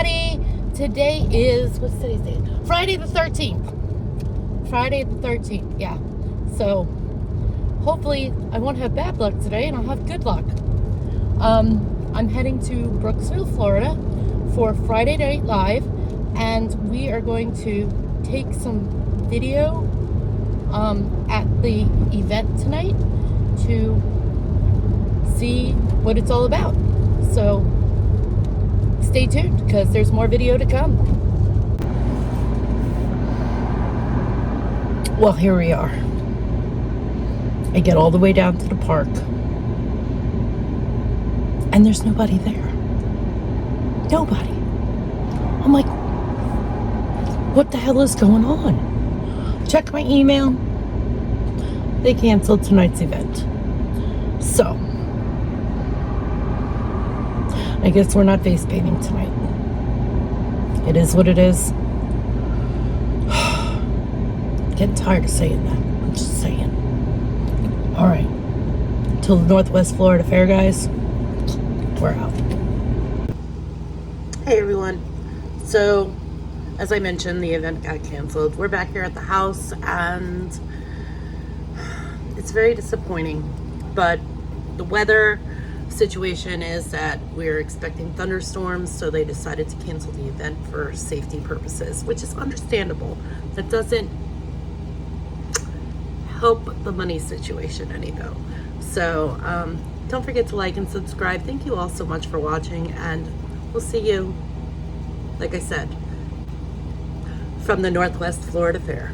everybody. Today is, what's today's date? Friday the 13th. Friday the 13th, yeah. So, hopefully I won't have bad luck today and I'll have good luck. I'm heading to Brooksville, Florida for Friday Night Live, and we are going to take some video at the event tonight to see what it's all about. So stay tuned because there's more video to come. Well, here we are. I get all the way down to the park and there's nobody there. Nobody. I'm like, what the hell is going on? Check my email. They canceled tonight's event. So, I guess we're not face painting tonight. It is what it is. Getting tired of saying that. I'm just saying. Alright. Till the Northwest Florida Fair, guys. We're out. Hey everyone. So, as I mentioned, the event got canceled. We're back here at the house and it's very disappointing. But the weather situation is that we're expecting thunderstorms, so they decided to cancel the event for safety purposes, which is understandable. That doesn't help the money situation any though. So don't forget to like and subscribe. Thank you all so much for watching, and we'll see you, like I said, from the Northwest Florida Fair.